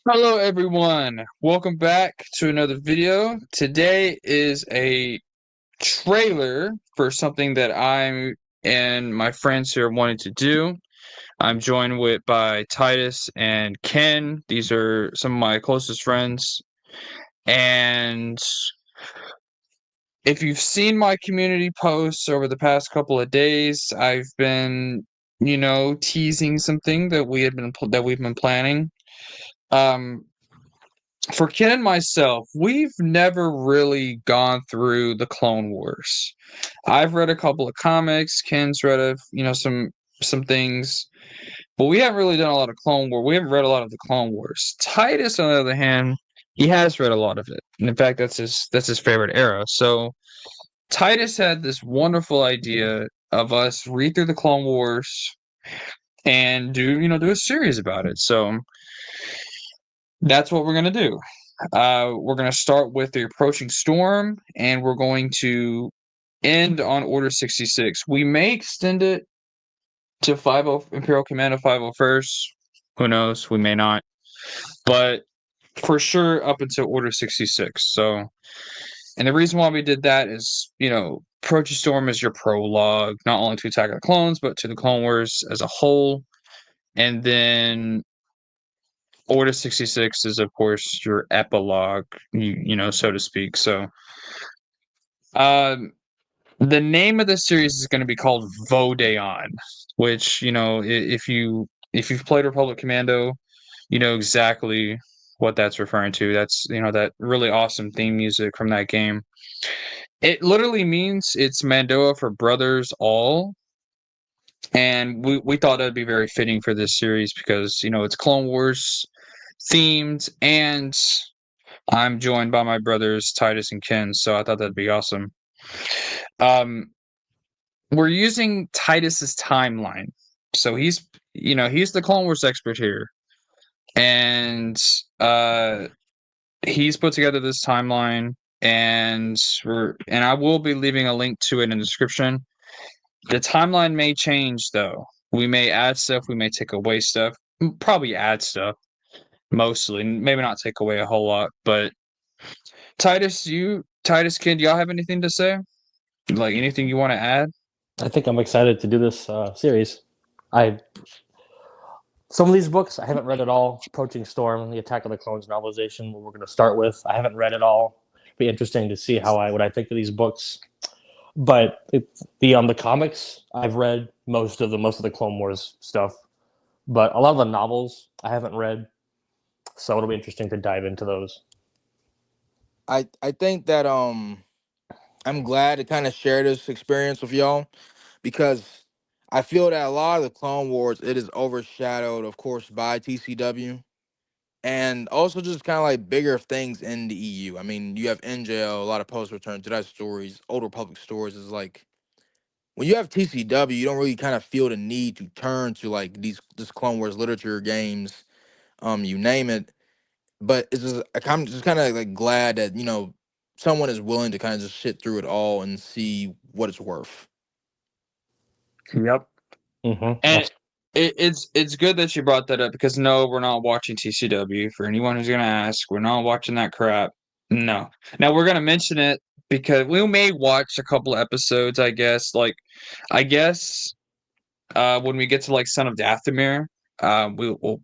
Hello everyone, welcome back to another video. Today is a trailer for something that I and my friends here wanted to do. I'm joined by Tidus and Ken. These are some of my closest friends. And if you've seen my community posts over the past couple of days, I've been, teasing something that we've been planning. Um, For Ken and myself, we've never really gone through the Clone Wars. I've read a couple of comics. Ken's read some things, but we haven't really done a lot of Clone War. We haven't read a lot of the Clone Wars. Titus, on the other hand, he has read a lot of it. And in fact, that's his favorite era. So Titus had this wonderful idea of us read through the Clone Wars and do a series about it. So that's what we're gonna do. We're going to start with the approaching storm, and we're going to end on Order 66. We may extend it to 50 Imperial Commando 501st. Who knows? We may not. But for sure, up until Order 66. So, and the reason why we did that is, Approaching Storm is your prologue, not only to Attack of the Clones, but to the Clone Wars as a whole. And then Order 66 is, of course, your epilogue, so to speak. So, um, the name of the series is going to be called Vode An, which if you've played Republic Commando, you know exactly what that's referring to. That's that really awesome theme music from that game. It literally means it's Mandoa for brothers all, and we thought that'd be very fitting for this series because it's Clone Wars themed, and I'm joined by my brothers Titus and Ken, so I thought that'd be awesome. Um, we're using Titus's timeline. So he's the Clone Wars expert here. And he's put together this timeline, and I will be leaving a link to it in the description. The timeline may change though. We may add stuff, we may take away stuff. Probably add stuff mostly, maybe not take away a whole lot, but Titus, Ken, do y'all have anything to say? Like anything you want to add? I think I'm excited to do this series. I Some of these books I haven't read at all. Approaching Storm, the Attack of the Clones novelization, what we're going to start with. I haven't read it all. Be interesting to see what I think of these books. But the comics I've read most of the Clone Wars stuff. But a lot of the novels I haven't read, so it'll be interesting to dive into those. I think that I'm glad to kind of share this experience with y'all because I feel that a lot of the Clone Wars it is overshadowed, of course, by TCW and also just kind of like bigger things in the EU. I mean, you have NJL, a lot of post return Jedi stories, Old Republic stories. Is like when you have TCW, you don't really kind of feel the need to turn to like this Clone Wars literature, games, you name it. But it's just I'm just kind of like glad that someone is willing to kind of just sit through it all and see what it's worth. Yep. Mm-hmm. And it's good that you brought that up because no, we're not watching TCW. For anyone who's gonna ask, we're not watching that crap. No. Now we're gonna mention it because we may watch a couple episodes, I guess. I guess when we get to like Son of Dathomir,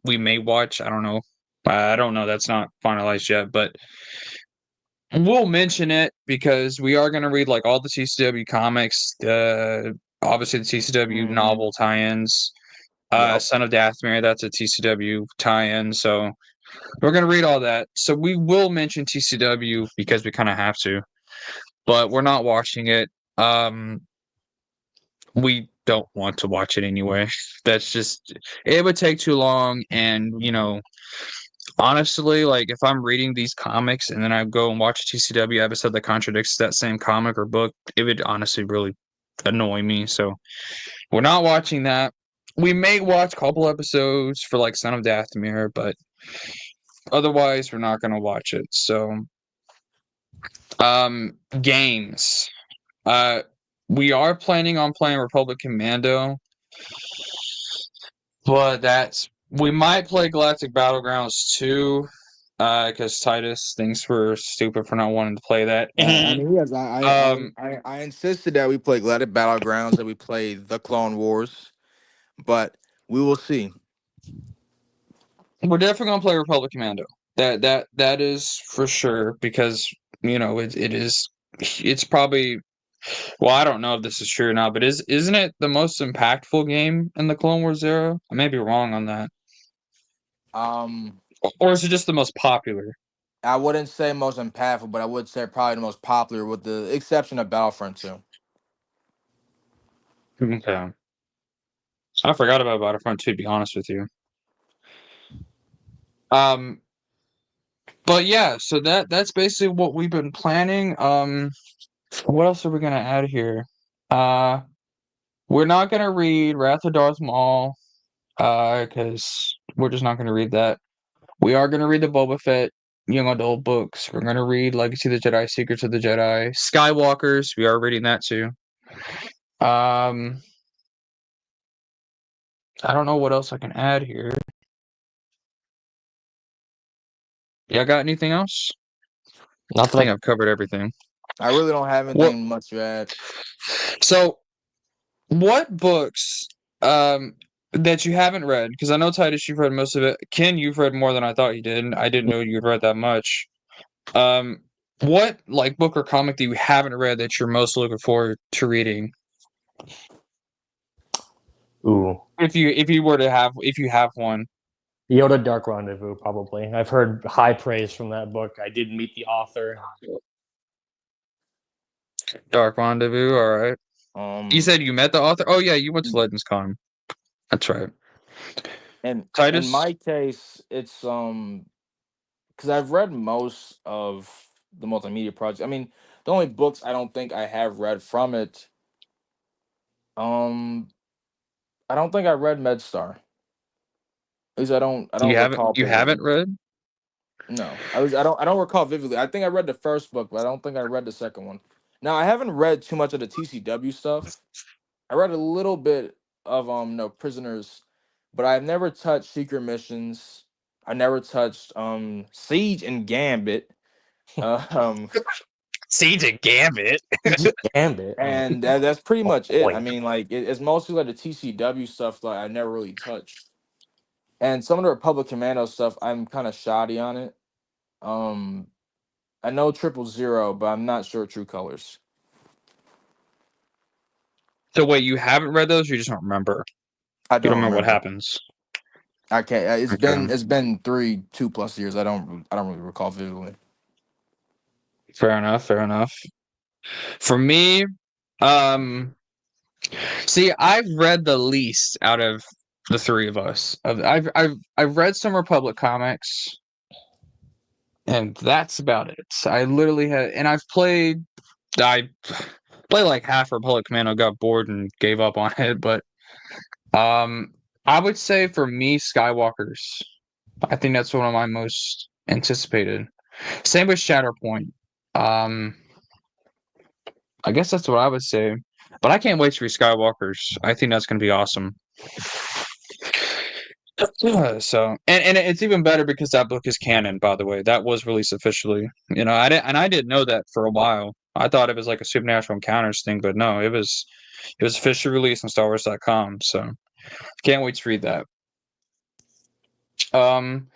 we may watch. I don't know. I don't know. That's not finalized yet, but we'll mention it because we are gonna read like all the TCW comics, obviously the TCW Hmm. novel tie-ins. Yep. Son of Dathomir, that's a TCW tie-in, so we're gonna read all that. So we will mention TCW because we kind of have to, but we're not watching it. Um, we don't want to watch it anyway. That's just it would take too long, and honestly, like if I'm reading these comics and then I go and watch a TCW episode that contradicts that same comic or book, it would honestly really annoy me. So we're not watching that. We may watch a couple episodes for like Son of Dathomir, but otherwise we're not gonna watch it. So games. Uh we are planning on playing Republic Commando, but that's We might play Galactic Battlegrounds too, because Tidus thinks we're stupid for not wanting to play that. I mean, yes, Um, I insisted that we play Galactic Battlegrounds, that we play the Clone Wars, but we will see. we're definitely gonna play Republic Commando. That is for sure because it's probably, well, I don't know if this is true or not, but isn't it the most impactful game in the Clone Wars era? I may be wrong on that. Um, Or is it just the most popular? I wouldn't say most impactful, but I would say probably the most popular, with the exception of Battlefront 2. Okay. I forgot about Battlefront 2, to be honest with you. Um, but yeah, so that's basically what we've been planning. What else are we gonna add here? Uh, we're not gonna read Wrath of Darth Maul, because we're just not gonna read that. We are gonna read the Boba Fett young adult books. We're gonna read Legacy of the Jedi, Secrets of the Jedi, Skywalkers. We are reading that too. Um, I don't know what else I can add here. Yeah, got anything else? Not I that think I. I've covered everything. I really don't have What? anything much to add. So, what books that you haven't read? Because I know Titus, you've read most of it. Ken, you've read more than I thought you did. I didn't know you'd read that much. Um, what like book or comic that you haven't read that you're most looking forward to reading? Ooh, If you have one. Yoda Dark Rendezvous, probably. I've heard high praise from that book. I did meet the author. Dark Rendezvous, all right. You Um, said you met the author? Oh yeah, you went to Legends Con. That's right. and in Titus? my case, it's because I've read most of the multimedia project. I mean, the only books I don't think I have read from it, um, I don't think I read MedStar. At least I don't recall You haven't vividly. read? No, I don't recall vividly. I think I read the first book, but I don't think I read the second one. Now I haven't read too much of the TCW stuff. I read a little bit of no prisoners, but I've never touched secret missions. I never touched Siege and Gambit. Uh, um, Siege and Gambit. Gambit. and that's pretty Oh much it. I boy. mean, like it's mostly like the TCW stuff that I never really touched. And some of the Republic Commando stuff, I'm kind of shoddy on it. Um, I know 000, but I'm not sure True Colors. So wait, you haven't read those? Or you just don't remember? I You don't don't remember what remember. happens? I can't. Okay, It's been 2+ years. I don't really recall vividly. fair enough. Fair enough. For me, um, see, I've read the least out of the three of us. I've read some Republic comics, and that's about it. I literally had, and I played like half Republic Commando, got bored and gave up on it. But um, I would say for me, Skywalkers. I think that's one of my most anticipated. Same with Shatterpoint. Um, I guess that's what I would say. But I can't wait to read Skywalkers. I think that's going to be awesome. So, and it's even better because that book is canon. By the way, that was released officially. I didn't know that for a while. I thought it was like a supernatural encounters thing, but no, it was officially released on StarWars.com. So, can't wait to read that. Um,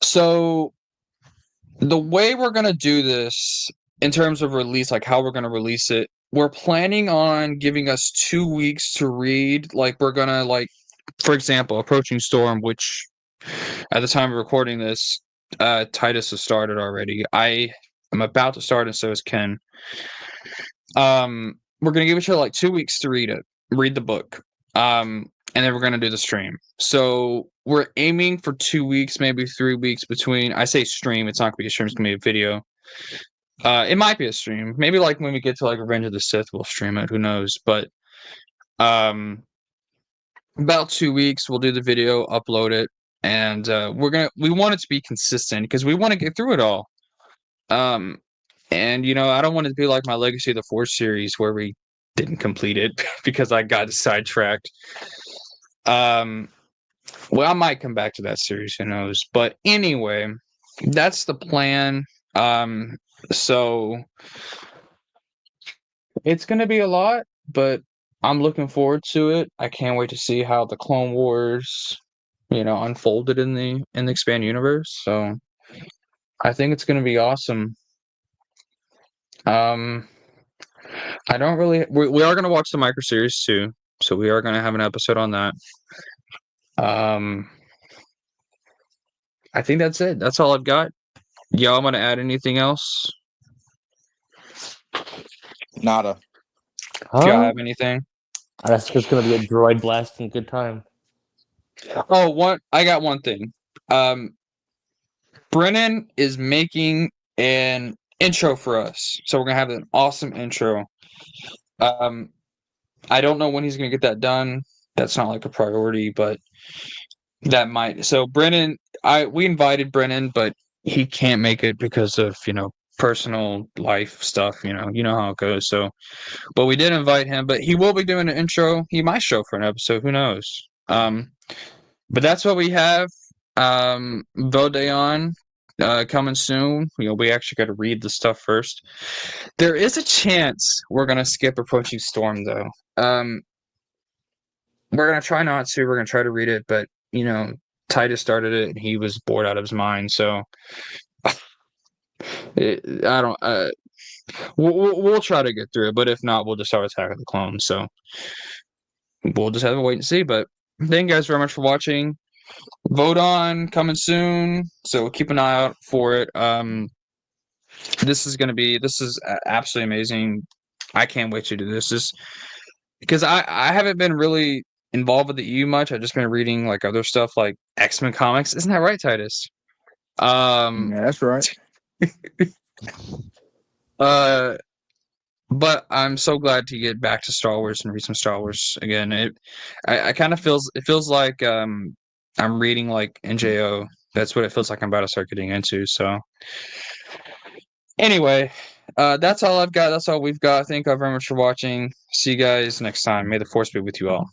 so the way we're gonna do this in terms of release, like how we're gonna release it, we're planning on giving us 2 weeks to read. Like we're gonna like, for example, Approaching Storm, which at the time of recording this, Titus has started already. I am about to start, and so is Ken. We're gonna give each other like 2 weeks to read the book. And then we're gonna do the stream. So we're aiming for 2 weeks, maybe 3 weeks between. I say stream, it's not gonna be a stream, it's gonna be a video. It might be a stream. Maybe like when we get to like Revenge of the Sith, we'll stream it. Who knows? But um, about 2 weeks, we'll do the video, upload it, and we want it to be consistent because we want to get through it all. Um, and I don't want it to be like my Legacy of the Force series where we didn't complete it because I got sidetracked. Um, Well, I might come back to that series, who knows? But anyway, that's the plan. So it's gonna be a lot, but I'm looking forward to it. I can't wait to see how the Clone Wars, unfolded in the expand universe. So I think it's gonna be awesome. Um, I don't really. We are gonna watch the micro series too, so we are gonna have an episode on that. Um, I think that's it. That's all I've got. Y'all want to add anything else? Nada. Y'all Huh? have anything? That's just gonna be a droid blasting good time. Oh, I got one thing. Um, Brennan is making an intro for us, so we're gonna have an awesome intro. Um, I don't know when he's gonna get that done. That's not like a priority, but that might. So Brennan, we invited Brennan, but he can't make it because of personal life stuff. You know how it goes. So, but we did invite him, but he will be doing an intro. He might show for an episode. Who knows? But that's what we have. Vode An, coming soon. We actually got to read the stuff first. There is a chance we're gonna skip Approaching Storm, though. We're gonna try not to. We're gonna try to read it, but Tidus started it and he was bored out of his mind. So I don't. We'll try to get through it, but if not, we'll just start Attack of the Clones. So we'll just have to wait and see. But thank you guys very much for watching. Vode An coming soon, so keep an eye out for it. This is absolutely amazing. I can't wait to do this because I haven't been really involved with the EU much. I've just been reading like other stuff like X-Men comics. Isn't that right, Tidus? Yeah, that's right. Uh, but I'm so glad to get back to Star Wars and read some Star Wars again. I kind of feels like I'm reading like NJO. That's what it feels like I'm about to start getting into. So anyway, that's all I've got. That's all we've got. Thank you all very much for watching. See you guys next time. May the force be with you all.